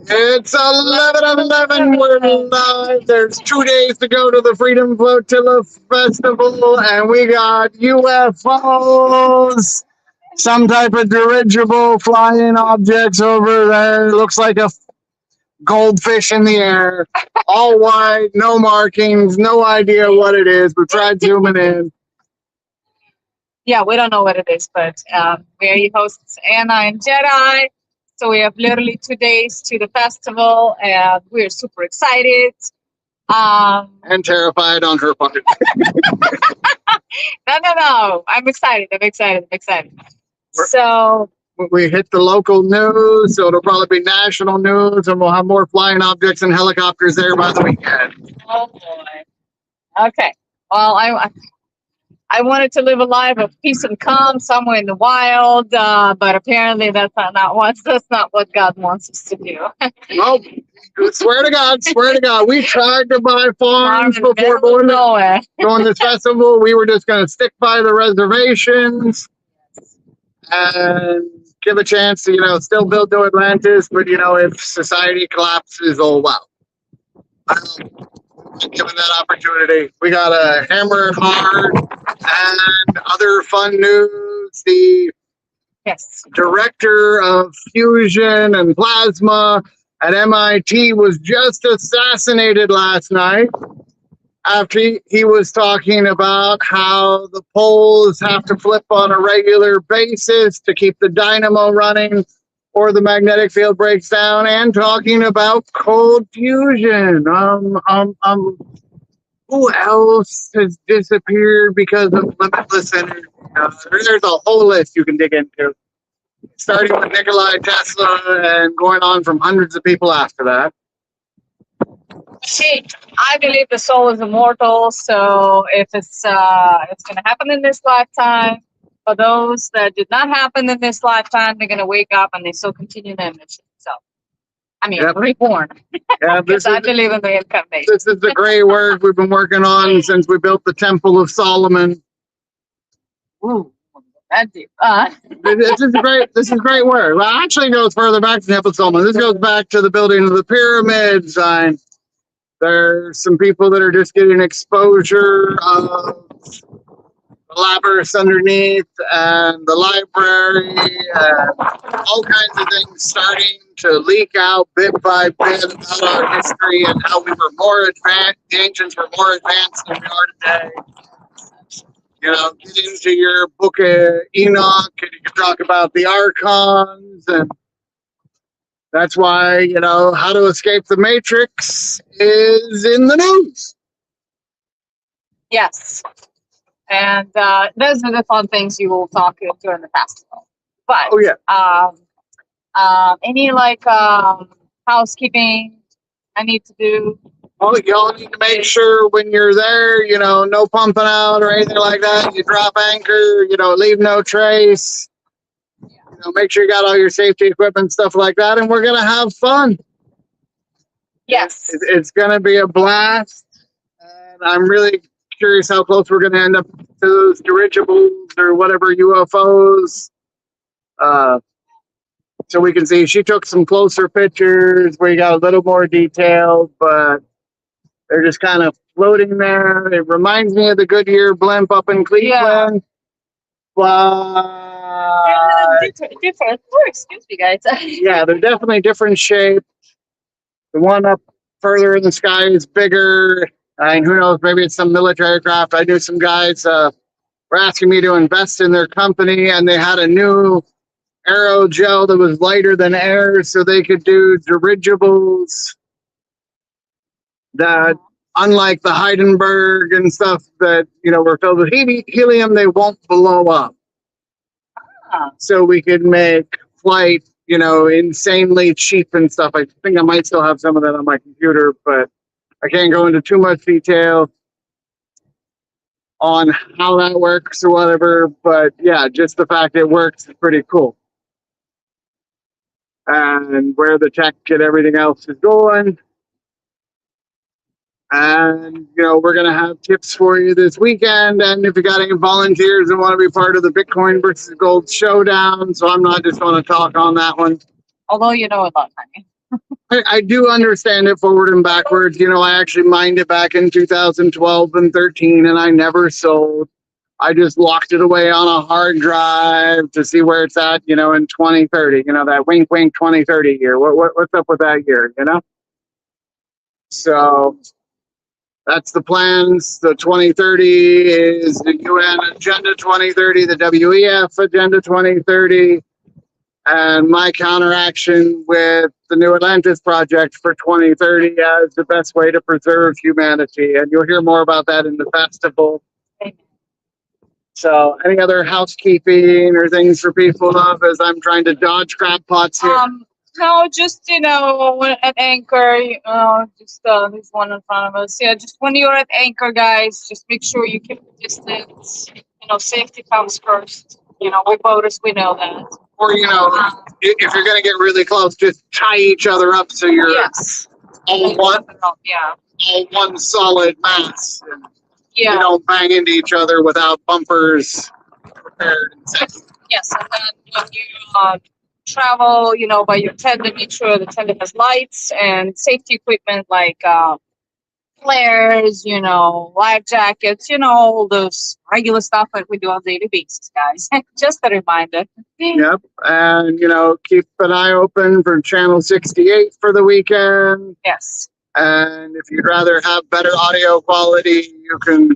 It's 11:11. We're live. There's 2 days to go to the Freedom Flotilla Festival, and we got UFOs, some type of dirigible flying objects over there. Looks like a goldfish in the air, all white, no markings, no idea what it is. We tried zooming in. Yeah, we don't know what it is, but we are your hosts, Anna and Jedi. So we have literally 2 days to the festival, and we're super excited. And terrified on her part. No. I'm excited. We're- So, We hit the local news, so it'll probably be national news, and we'll have more flying objects and helicopters there by the weekend. oh boy. Okay. Well, I wanted to live a life of peace and calm somewhere in the wild, but apparently that's not what God wants us to do. Nope. Swear to God, we tried to buy farms before going to this festival. We were just going to stick by the reservations and give a chance to, still build New Atlantis, but, if society collapses, oh well. Given that opportunity, we got to hammer it hard. And other fun news, the director of fusion and plasma at MIT was just assassinated last night after he was talking about how the poles have to flip on a regular basis to keep the dynamo running or the magnetic field breaks down, and talking about cold fusion. Who else has disappeared because of limitless energy? There's a whole list you can dig into, starting with Nikola Tesla and going on from hundreds of people after that. See, I believe the soul is immortal, so if it's going to happen in this lifetime, for those that did not happen in this lifetime, they're going to wake up and they still continue their mission. So, reborn. Yeah, Because I believe in the incarnation. This is the great work we've been working on since we built the Temple of Solomon. Ooh, that's deep. This is great work. Well, it actually goes further back to the Temple of Solomon. This goes back to the building of the pyramids. And there's some people that are just getting exposure of the labyrinth underneath and the library and all kinds of things starting to leak out bit by bit about our history and how we were more advanced, the ancients were more advanced than we are today. Get into your book of Enoch and you can talk about the archons, and that's why, How to Escape the Matrix is in the news. Yes. And those are the fun things you will talk during the festival. But any housekeeping I need to do? Oh, y'all need to make sure when you're there, no pumping out or anything like that. You drop anchor, leave no trace. Make sure you got all your safety equipment, stuff like that, and we're gonna have fun. Yes, it's gonna be a blast, and I'm really curious how close we're gonna end up to those dirigibles or whatever UFOs. So we can see. She took some closer pictures where you got a little more detail, but they're just kind of floating there. It reminds me of the Goodyear blimp up in Cleveland. Different. Oh, excuse me, guys. Yeah, they're definitely different shape. The one up further in the sky is bigger. And who knows, maybe it's some military craft. I knew some guys were asking me to invest in their company, and they had a new aerogel that was lighter than air, so they could do dirigibles that, unlike the Heidenberg and stuff that, were filled with helium, they won't blow up. So we could make flight, insanely cheap and stuff. I think I might still have some of that on my computer, but I can't go into too much detail on how that works or whatever. But yeah, just the fact it works is pretty cool. And where the tech and everything else is going. And, we're going to have tips for you this weekend. And if you got any volunteers that want to be part of the Bitcoin versus Gold Showdown, so I'm not just going to talk on that one. Although you know a lot, honey. I do understand it forward and backwards. You know, I actually mined it back in 2012 and 13, and I never sold. I just locked it away on a hard drive to see where it's at, you know, in 2030. You know, that wink, wink 2030 year. What's up with that year? You know. So that's the plans. The 2030 is the UN Agenda 2030, the WEF Agenda 2030. And my counteraction with the New Atlantis Project for 2030 as the best way to preserve humanity. And you'll hear more about that in the festival. So, any other housekeeping or things for people of as I'm trying to dodge crab pots here? No, just at Anchor, just there's one in front of us. Yeah, just when you're at Anchor, guys, just make sure you keep the distance. Safety comes first. We voters, we know that. Or, if you're going to get really close, just tie each other up so you're Yes. all one, Yeah. all one solid mass. And Yeah. you don't bang into each other without bumpers prepared. Yes, and then when you travel, by your tender, make sure the tender has lights and safety equipment like flares, life jackets, all those regular stuff that we do on a daily basis, guys. Just a reminder. Yep, and keep an eye open for channel 68 for the weekend. Yes. And if you'd rather have better audio quality, you can,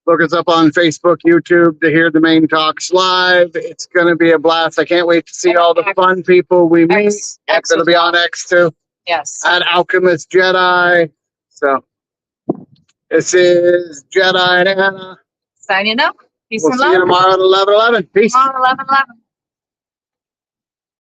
look us up on Facebook, YouTube to hear the main talks live. It's going to be a blast. I can't wait to see all the fun people we meet. X It'll be on X too. Yes. At Alchemist Jedi. So this is Jedi and Anna. Signing up. Peace We'll and see love. you tomorrow at 11:11. Peace. Tomorrow, 11:11.